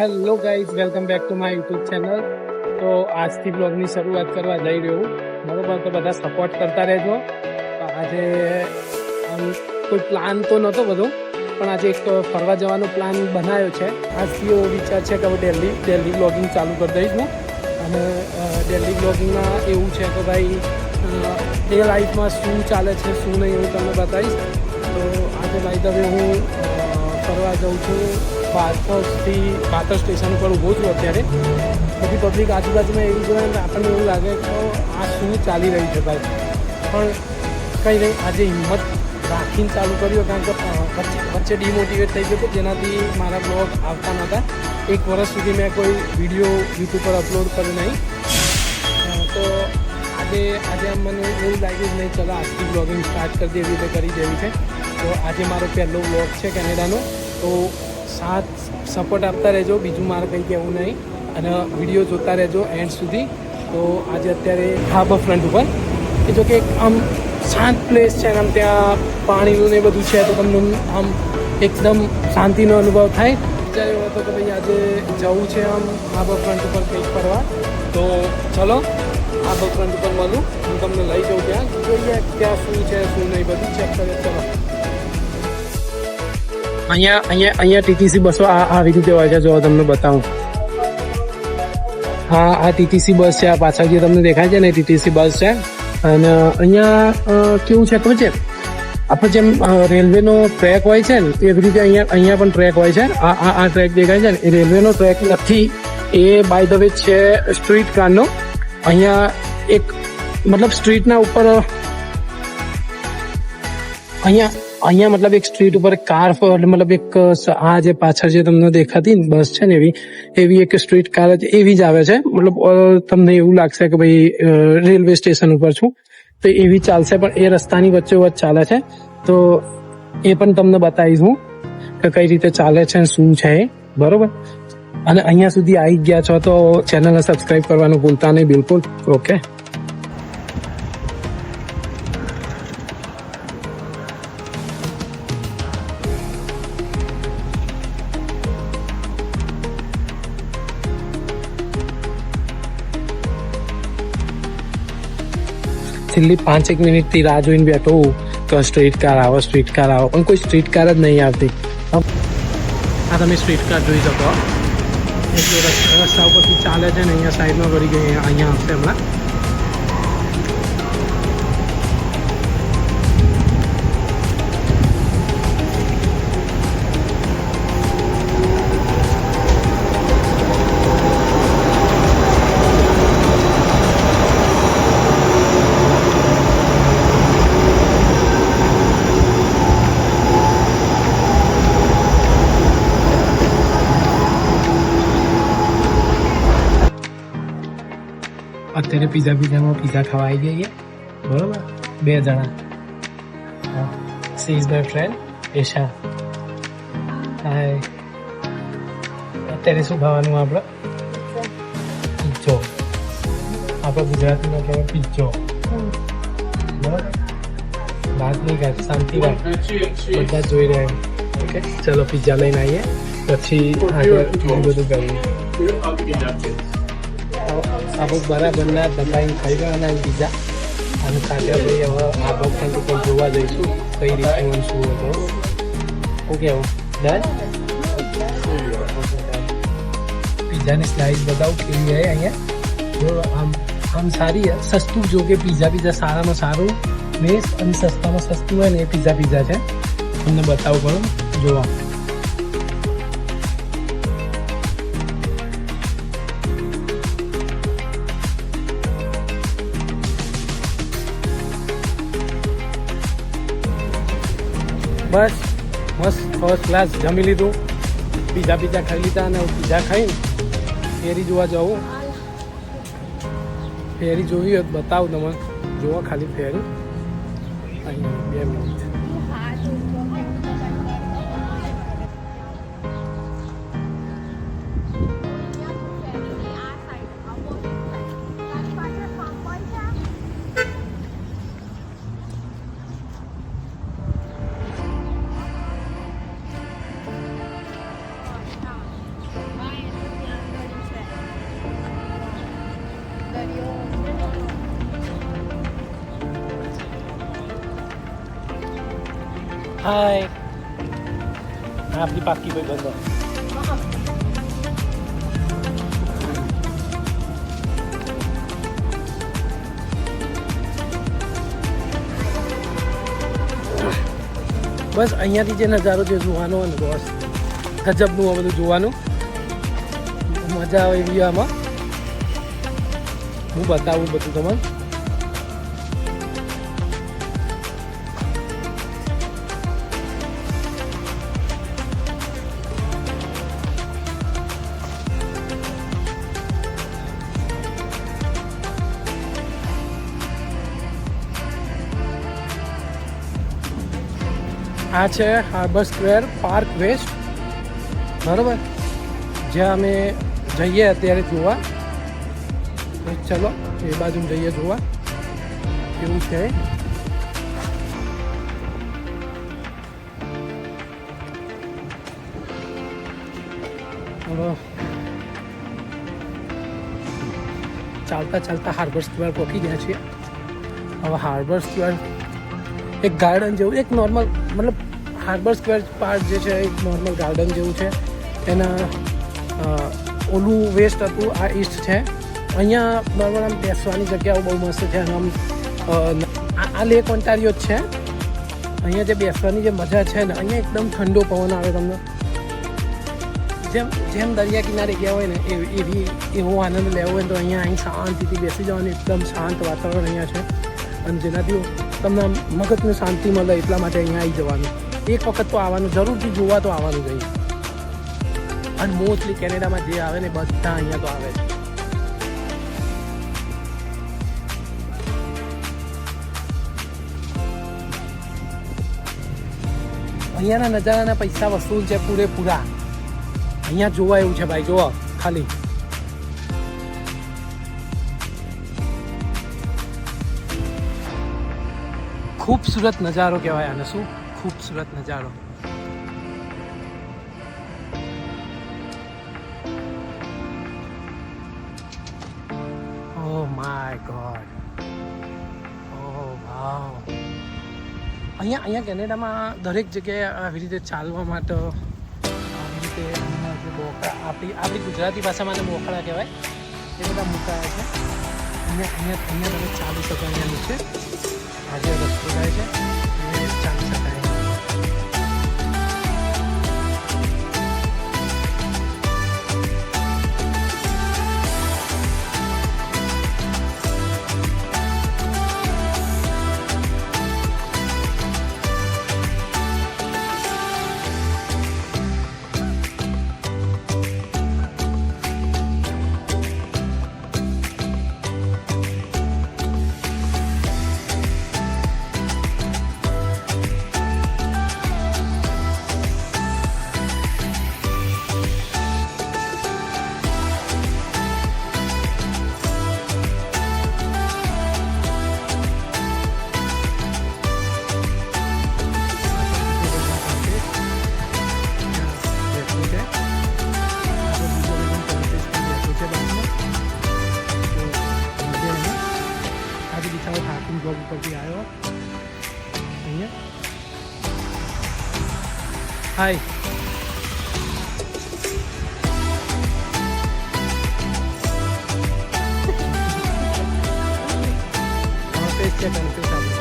Hello guys, welcome back to my YouTube channel. તો આજથી બ્લોગની શરૂઆત કરવા જઈ રહ્યો બરોબર. તો બધા સપોર્ટ કરતા રહેજો. આજે આમ કોઈ પ્લાન તો નહોતો બધો, પણ આજે એક ફરવા જવાનો પ્લાન બનાવ્યો છે. આજથી એવો વિચાર છે કે હવે ડેલી બ્લોગિંગ ચાલુ કરી દઈશ હું. અને ડેલી બ્લોગિંગમાં એવું છે કે ભાઈ એ લાઈફમાં શું ચાલે છે શું નહીં એવું તમને બતાવીશ. તો આજે ભાઈ હવે હું ફરવા જાઉં છું. પાતર સ્ટેશન ઉપર ઊભો છું અત્યારે. બધી પબ્લિક આજુબાજુમાં એવી જોઈએ ને આપણને એવું લાગે કે આ શું ચાલી રહ્યું છે ભાઈ. પણ કંઈ નહીં, આજે હિંમત રાખીને ચાલુ કર્યો, કારણ કે વચ્ચે ડિમોટિવેટ થઈ ગયો હતો, જેનાથી મારા બ્લોગ આવતા નહોતા. 1 વર્ષ સુધી મેં કોઈ વિડીયો યુટ્યુબ પર અપલોડ કર્યો નહીં. તો આજે મને એવું લાગ્યું નહીં, ચલો આજથી બ્લોગિંગ સ્ટાર્ટ કરી દે, એવી રીતે કરી દેવી છે. તો આજે મારો પહેલો બ્લોગ છે કેનેડાનો. તો સપોર્ટ આપતા રહેજો, બીજું મારે કંઈ કહેવું નહીં. અને વિડીયો જોતા રહેજો એન્ડ સુધી. તો આજે અત્યારે હાર્બર ફ્રન્ટ ઉપર કે જો કે આમ શાંત પ્લેસ છે, આમ ત્યાં પાણીનું ને બધું છે, તો તમને આમ એકદમ શાંતિનો અનુભવ થાય. વિચાર એવો હતો કે ભાઈ આજે જવું છે આમ હાર્બર ફ્રન્ટ ઉપર કંઈક ફરવા. તો ચલો હાર્બર ફ્રન્ટ ઉપર મળું, હું તમને લઈ જાઉં ત્યાં, જોઈએ ત્યાં શું છે શું નહીં બધું ચેક કરીએ. ચલો, અહીંયા ટીટીસી બસો આવી રીતે હોય છે. જો તમને બતાવું, હા આ ટીટીસી બસ છે. આ પાછળ જે તમને દેખાય છે ને ટીટીસી બસ છે. અને અહીંયા કેવું છે ખબર છે, આપણે જેમ રેલવેનો ટ્રેક હોય છે ને એવી રીતે અહીંયા પણ ટ્રેક હોય છે. આ ટ્રેક દેખાય છે ને એ રેલવેનો ટ્રેક નથી, એ બાય ધ વે છે સ્ટ્રીટ કારનો. અહીંયા એક મતલબ સ્ટ્રીટના ઉપર અહીંયા મતલબ એક સ્ટ્રીટ ઉપર કાર મતલબ એક આ જે પાછળ જે તમને દેખાતી ને બસ છે ને એવી એક સ્ટ્રીટ કાર જ એવી જ આવે છે. મતલબ તમને એવું લાગશે કે ભાઈ રેલવે સ્ટેશન ઉપર છું, તો એવી ચાલશે, પણ એ રસ્તાની વચ્ચોવચ્ચ ચાલે છે. તો એ પણ તમને બતાવીશ હું કે કઈ રીતે ચાલે છે શું છે એ, બરોબર. અને અહીંયા સુધી આવી ગયા છો તો ચેનલને સબસ્ક્રાઈબ કરવાનું ભૂલતા નહીં બિલકુલ. ઓકે, છેલ્લી 5-1 મિનિટથી રાહ જોઈને બેઠો તો સ્ટ્રીટ કાર આવે, પણ કોઈ સ્ટ્રીટ કાર જ નહીં આવતી. આ તમે સ્ટ્રીટ કાર જોઈ શકો, રસ્તા ઉપરથી ચાલે છે ને અહીંયા સાઈડમાં વળી ગઈ, અહીંયા આવશે હમણાં. અત્યારે પીઝા ખાવા આવી જઈએ, બરોબર. 2 જણા. She is my friend Esha. Hi. અત્યારે શું ખાવાનું આપણે? પિઝ્ઝો. આપણે ગુજરાતીમાં કહેવાય પિઝ્ઝો, બરાબર. વાત નહીં કાઢ, શાંતિ વાત, બધા જોઈ રહ્યા. ઓકે, ચલો પિઝા લઈને આવીએ, પછી આગળ બધું કરીએ. આપણે બરાબરના દબાઈને ખાઈ ગયાના પીઝા અને ખાધા ભાઈ. હવે આ વખત ઉપર જોવા જઈશું કઈ રીતે શું હતો. Okay, done. પીઝાની સ્લાઇસ બતાવું કેવી છે અહીંયા. જો આમ સારી, સસ્તું. જો કે પીઝા સારામાં સારું બેસ અને સસ્તામાં સસ્તું હોય ને એ પીઝા છે. તમને બતાવું પડું જોવા. બસ મસ્ત ફર્સ્ટ ક્લાસ જમી લીધું, પીઝા ખાઈ લીધા. અને પીઝા ખાઈને ફેરી જોવા જવું. ફેરી જોવી હોય બતાવું તમે, જોવા ખાલી ફેરી. અહીં 2 મિનિટ. હાય, આપણી પાકી ભાઈ બંધો. બસ અહીંયાથી જે નજારો જે જોવાનો હોય ને બસ ગજબનું આ બધું જોવાનું મજા આવે એવી. આમાં હું બતાવું બધું તમને. આ છે હાર્બર સ્ક્વેર પાર્ક વેસ્ટ, બરાબર, જ્યાં અમે જઈએ અત્યારે જોવા. ચલો એ બાજુ જઈએ જોવા કેવું છે. ચાલતા ચાલતા હાર્બર સ્ક્વેર પહોંચી ગયા છીએ. હવે હાર્બર સ્ક્વેર એક ગાર્ડન જેવું, એક નોર્મલ, મતલબ હાર્બર સ્ક્વેર પાર્ક જે છે એક નોર્મલ ગાર્ડન જેવું છે. એના ઓલું વેસ્ટ હતું, આ ઈસ્ટ છે. અહીંયા નોર્મલ આમ બેસવાની જગ્યાઓ બહુ મસ્ત છે. આમ આ લેક ઓન્ટારિયો જ છે. અહીંયા જે બેસવાની જે મજા છે ને, અહીંયા એકદમ ઠંડો પવન આવે તમને. જેમ દરિયા કિનારે ગયા હોય ને એવો આનંદ લેવો હોય તો અહીંયા અહીં શાંતિથી બેસી જવાનું. એકદમ શાંત વાતાવરણ અહીંયા છે અને જેનાથી તમને મગજને શાંતિ મળે. એટલા માટે અહીંયા આવી જવાનું. એક વખત તો આવવાનું, જરૂરથી જોવા તો આવવાનું જ. અને મોસ્ટલી કેનેડામાં જે આવે ને બધા અહીંયા તો આવે છે. અહીંયાના નજારાના પૈસા વસૂલ છે પૂરેપૂરા. અહીંયા જોવા એવું છે ભાઈ, જોવા ખાલી. ખૂબસૂરત નજારો કહેવાય આને. શું ખૂબસૂરત નજારો. ઓહ માય ગોડ, ઓહ વાવ. અહીંયા કેનેડામાં દરેક જગ્યાએ આવી રીતે ચાલવા માટે આવી રીતે આપણી ગુજરાતી ભાષામાં મોકળા કહેવાય એ બધા મુકાયા છે. અહીંયા તમે ચાલી શકો. અહીંયા નીચે આજે રસ્તો થાય છે, ચાલી શકાય. જોબ ઉપરથી આવ્યો અહીંયા. હાય, કન્ફ્યુઝ છે, કન્ફ્યુઝ આપણે.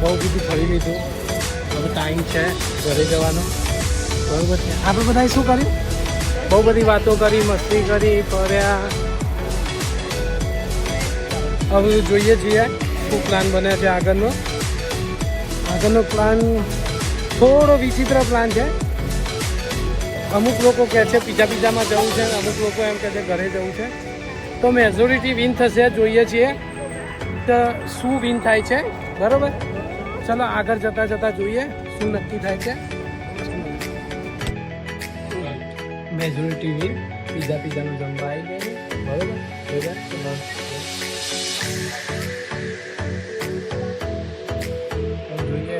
બહુ બધું ફરી લીધું. હવે ટાઈમ છે ઘરે જવાનો, બરાબર છે. આપણે બધાએ શું કર્યું? બહુ બધી વાતો કરી, મસ્તી કરી, ફર્યા. હવે જોઈએ છીએ શું પ્લાન બને છે આગળનો પ્લાન થોડો વિચિત્ર પ્લાન છે. અમુક લોકો કહે છે પિઝામાં જવું છે, અમુક લોકો એમ કહે છે ઘરે જવું છે. તો મેજોરિટી વિન થશે, જોઈએ છીએ તો શું વિન થાય છે. બરાબર, ચલો આગળ જતાં જોઈએ શું નક્કી થાય છે. મેજોરિટી વિન પિઝાનું જમવા આવી ગયું. બરાબર, જોઈએ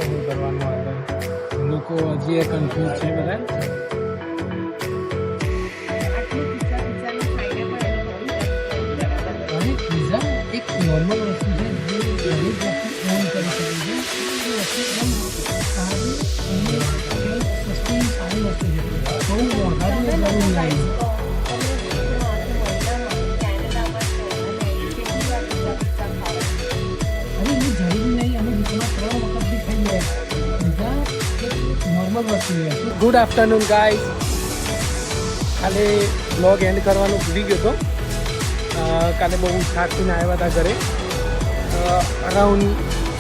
શું કરવાનું આગળ. લોકો હજી કન્ફ્યુઝ છે બધા. એક નોર્મલ વસ્તુ છે જે દરેક વ્યક્તિ ઓન કરી શકે છે. એ વસ્તુ એકદમ સારી અને વસ્તુ સારી વસ્તુ છે. બહુ વધારે જરૂર નહીં. અરે એ જરૂરી નહીં. અમે દુકાનમાં 3 વખત બી ખાઈ ગયા. બધા એક નોર્મલ વસ્તુ છે. Good afternoon guys. ખાલી બ્લોગ એન્ડ કરવાનું ભૂલી ગયો હતો. કાલે બહુ થાકીને આવ્યા હતા ઘરે. અરાઉન્ડ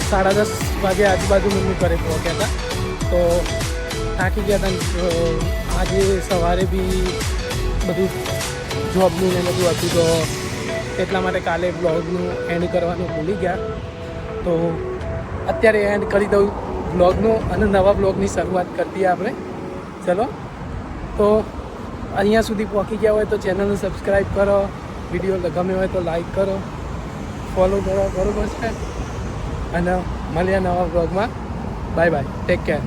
10:30 વાગે આજુબાજુ મમ્મી ઘરે પહોંચ્યા હતા. તો થાકી ગયા હતા. આજે સવારે બી બધું જોબનું ને બધું હતું, તો એટલા માટે કાલે બ્લોગનું એન્ડ કરવાનું ભૂલી ગયા. તો અત્યારે એન્ડ કરી દઉં બ્લોગનું અને નવા બ્લોગની શરૂઆત કરતીએ આપણે. ચલો, તો અહીંયા સુધી પહોંચી ગયા હોય તો ચેનલને સબસ્ક્રાઈબ કરો, વિડીયો ગમે હોય તો લાઈક કરો, ફોલો કરો. બરાબર છે. અને મળ્યા નવા બ્લોગમાં. Bye bye, take care.